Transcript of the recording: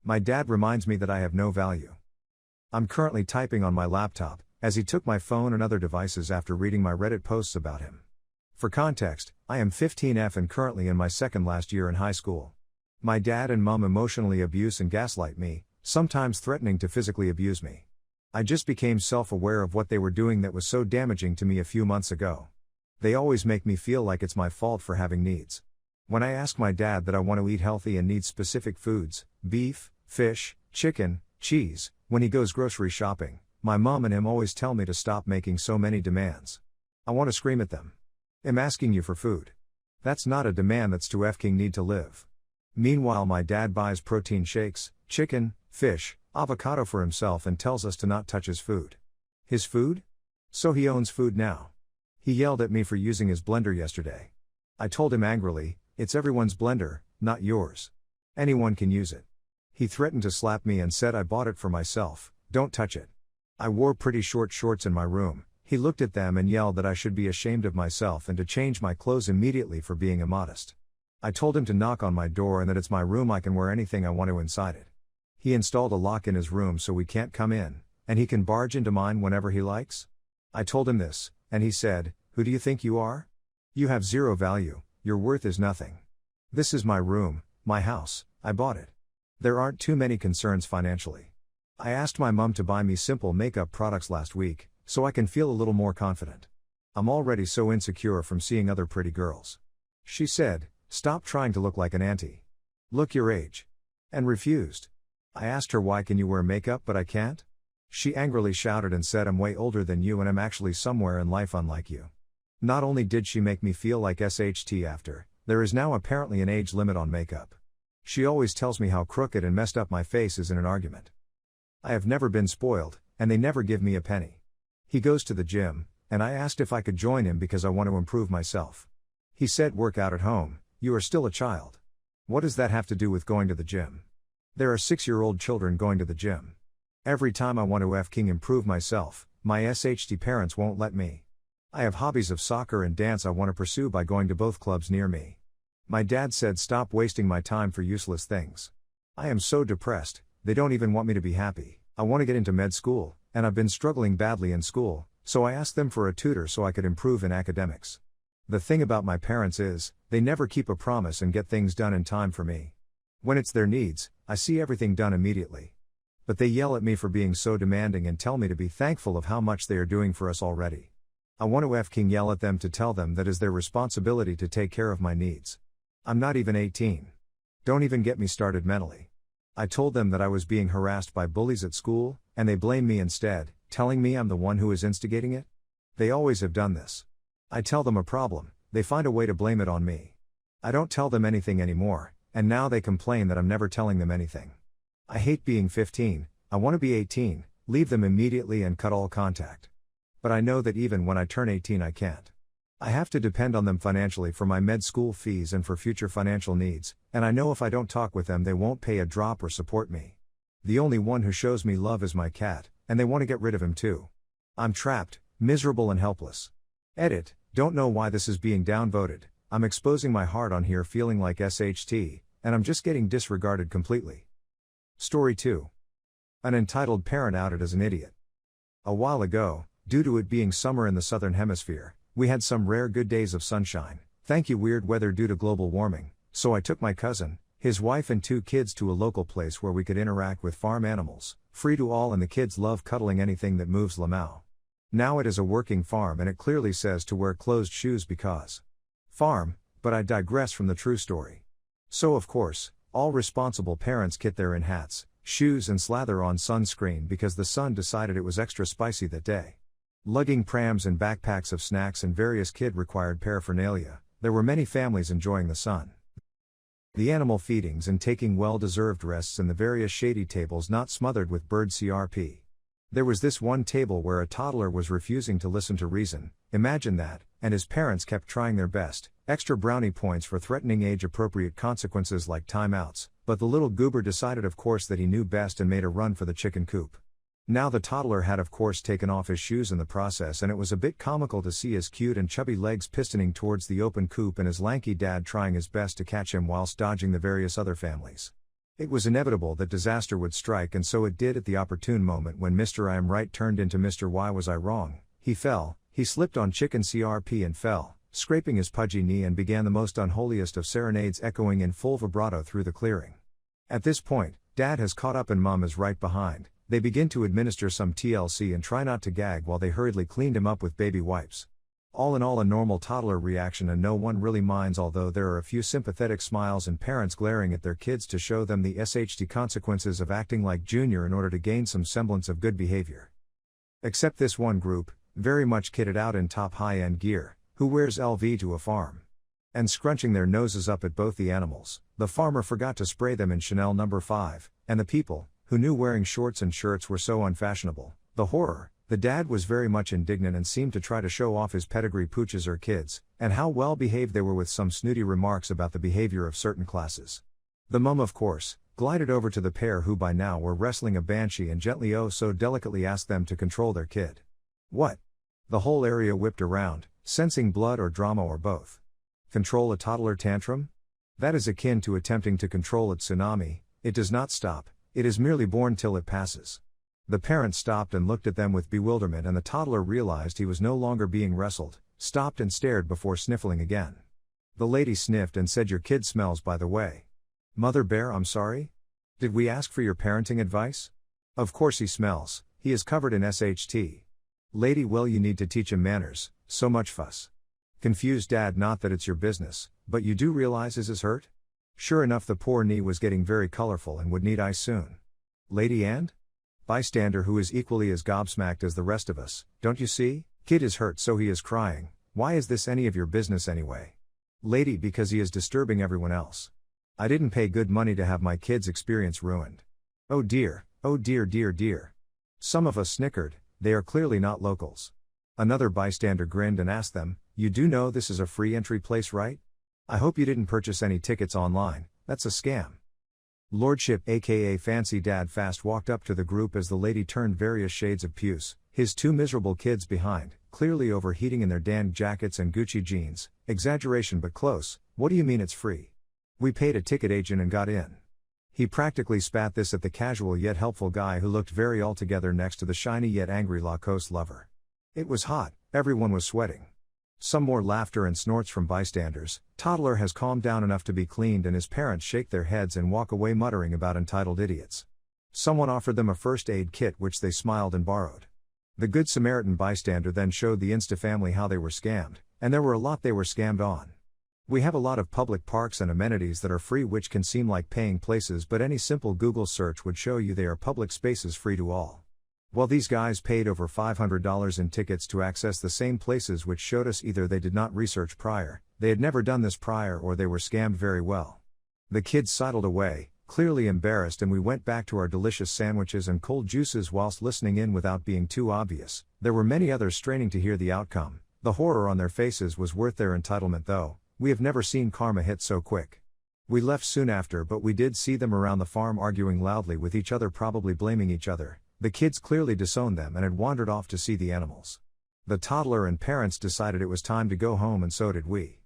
My dad reminds me that I have no value. I'm currently typing on my laptop, as he took my phone and other devices after reading my Reddit posts about him. For context, I am 15F and currently in my second last year in high school. My dad and mom emotionally abuse and gaslight me, sometimes threatening to physically abuse me. I just became self-aware of what they were doing that was so damaging to me a few months ago. They always make me feel like it's my fault for having needs. When I ask my dad that I want to eat healthy and need specific foods, beef, fish, chicken, cheese, when he goes grocery shopping, my mom and him always tell me to stop making so many demands. I want to scream at them. I'm asking you for food. That's not a demand, that's to f***ing need to live. Meanwhile, my dad buys protein shakes, chicken, fish, avocado for himself and tells us to not touch his food. His food? So he owns food now. He yelled at me for using his blender yesterday. I told him angrily, "It's everyone's blender, not yours. Anyone can use it." He threatened to slap me and said I bought it for myself, "Don't touch it." I wore pretty short shorts in my room. He looked at them and yelled that I should be ashamed of myself and to change my clothes immediately for being immodest. I told him to knock on my door and that it's my room, I can wear anything I want to inside it. He installed a lock in his room so we can't come in, and he can barge into mine whenever he likes. I told him this, and he said, "Who do you think you are? You have zero value, your worth is nothing. This is my room, my house, I bought it. There aren't too many concerns financially." I asked my mom to buy me simple makeup products last week, so I can feel a little more confident. I'm already so insecure from seeing other pretty girls. She said, "Stop trying to look like an auntie. Look your age." And refused. I asked her, "Why can you wear makeup but I can't?" She angrily shouted and said, "I'm way older than you and I'm actually somewhere in life unlike you." Not only did she make me feel like SHT after, there is now apparently an age limit on makeup. She always tells me how crooked and messed up my face is in an argument. I have never been spoiled, and they never give me a penny. He goes to the gym, and I asked if I could join him because I want to improve myself. He said, "Work out at home, you are still a child." What does that have to do with going to the gym? There are 6-year-old children going to the gym. Every time I want to f***ing improve myself, my SHT parents won't let me. I have hobbies of soccer and dance I want to pursue by going to both clubs near me. My dad said, "Stop wasting my time for useless things." I am so depressed, they don't even want me to be happy. I want to get into med school, and I've been struggling badly in school, so I asked them for a tutor so I could improve in academics. The thing about my parents is, they never keep a promise and get things done in time for me. When it's their needs, I see everything done immediately. But they yell at me for being so demanding and tell me to be thankful of how much they are doing for us already. I want to f***ing yell at them to tell them that is their responsibility to take care of my needs. I'm not even 18. Don't even get me started mentally. I told them that I was being harassed by bullies at school, and they blame me instead, telling me I'm the one who is instigating it. They always have done this. I tell them a problem, they find a way to blame it on me. I don't tell them anything anymore, and now they complain that I'm never telling them anything. I hate being 15, I want to be 18, leave them immediately and cut all contact. But I know that even when I turn 18 I can't. I have to depend on them financially for my med school fees and for future financial needs, and I know if I don't talk with them they won't pay a drop or support me. The only one who shows me love is my cat, and they want to get rid of him too. I'm trapped, miserable and helpless. Edit, don't know why this is being downvoted. I'm exposing my heart on here feeling like SHT, and I'm just getting disregarded completely. Story 2. An entitled parent outed as an idiot. A while ago, due to it being summer in the southern hemisphere, we had some rare good days of sunshine, thank you weird weather due to global warming, so I took my cousin, his wife and 2 kids to a local place where we could interact with farm animals, free to all, and the kids love cuddling anything that moves lamau. Now it is a working farm and it clearly says to wear closed shoes because farm, but I digress from the true story. So of course, all responsible parents kit their in hats, shoes and slather on sunscreen because the sun decided it was extra spicy that day. Lugging prams and backpacks of snacks and various kid-required paraphernalia, there were many families enjoying the sun. The animal feedings and taking well-deserved rests in the various shady tables not smothered with bird CRP. There was this one table where a toddler was refusing to listen to reason, imagine that, and his parents kept trying their best, extra brownie points for threatening age-appropriate consequences like timeouts, but the little goober decided of course that he knew best and made a run for the chicken coop. Now the toddler had of course taken off his shoes in the process, and it was a bit comical to see his cute and chubby legs pistoning towards the open coop and his lanky dad trying his best to catch him whilst dodging the various other families. It was inevitable that disaster would strike, and so it did at the opportune moment when Mr. I am right turned into Mr. Why was I wrong. He fell, he slipped on chicken CRP and fell, scraping his pudgy knee, and began the most unholiest of serenades echoing in full vibrato through the clearing. At this point, Dad has caught up and Mom is right behind. They begin to administer some TLC and try not to gag while they hurriedly cleaned him up with baby wipes. All in all, a normal toddler reaction, and no one really minds, although there are a few sympathetic smiles and parents glaring at their kids to show them the SHT consequences of acting like Junior in order to gain some semblance of good behavior. Except this one group, very much kitted out in top high-end gear, who wears LV to a farm. And scrunching their noses up at both the animals. The farmer forgot to spray them in Chanel No. 5, and the people, who knew wearing shorts and shirts were so unfashionable. The horror. The dad was very much indignant and seemed to try to show off his pedigree pooches or kids, and how well behaved they were, with some snooty remarks about the behavior of certain classes. The mum, of course, glided over to the pair, who by now were wrestling a banshee, and gently, oh so delicately, asked them to control their kid. What? The whole area whipped around, sensing blood or drama or both. Control a toddler tantrum? That is akin to attempting to control a tsunami. It does not stop, it is merely born till it passes. The parent stopped and looked at them with bewilderment, and the toddler realized he was no longer being wrestled, stopped and stared before sniffling again. The lady sniffed and said, "Your kid smells, by the way." "Mother Bear, I'm sorry? Did we ask for your parenting advice?" "Of course he smells, he is covered in SHT." "Lady, well, you need to teach him manners, so much fuss." Confused dad, "Not that it's your business, but you do realize is hurt?" Sure enough, the poor knee was getting very colorful and would need ice soon. "Lady and?" Bystander, who is equally as gobsmacked as the rest of us, "Don't you see? Kid is hurt, so he is crying. Why is this any of your business anyway?" "Lady, because he is disturbing everyone else. I didn't pay good money to have my kid's experience ruined." "Oh dear, oh dear dear dear." Some of us snickered. They are clearly not locals. Another bystander grinned and asked them, "You do know this is a free entry place, right? I hope you didn't purchase any tickets online, that's a scam." Lordship, aka Fancy Dad, fast walked up to the group as the lady turned various shades of puce, his two miserable kids behind, clearly overheating in their Dan jackets and Gucci jeans. "Exaggeration but close. What do you mean it's free? We paid a ticket agent and got in." He practically spat this at the casual yet helpful guy who looked very altogether next to the shiny yet angry Lacoste lover. It was hot, everyone was sweating. Some more laughter and snorts from bystanders. Toddler has calmed down enough to be cleaned, and his parents shake their heads and walk away muttering about entitled idiots. Someone offered them a first aid kit, which they smiled and borrowed. The Good Samaritan bystander then showed the Insta family how they were scammed, and there were a lot they were scammed on. We have a lot of public parks and amenities that are free, which can seem like paying places, but any simple Google search would show you they are public spaces free to all. Well, these guys paid over $500 in tickets to access the same places, which showed us either they did not research prior, they had never done this prior, or they were scammed very well. The kids sidled away, clearly embarrassed, and we went back to our delicious sandwiches and cold juices whilst listening in without being too obvious. There were many others straining to hear the outcome. The horror on their faces was worth their entitlement, though. We have never seen karma hit so quick. We left soon after, but we did see them around the farm arguing loudly with each other, probably blaming each other. The kids clearly disowned them and had wandered off to see the animals. The toddler and parents decided it was time to go home, and so did we.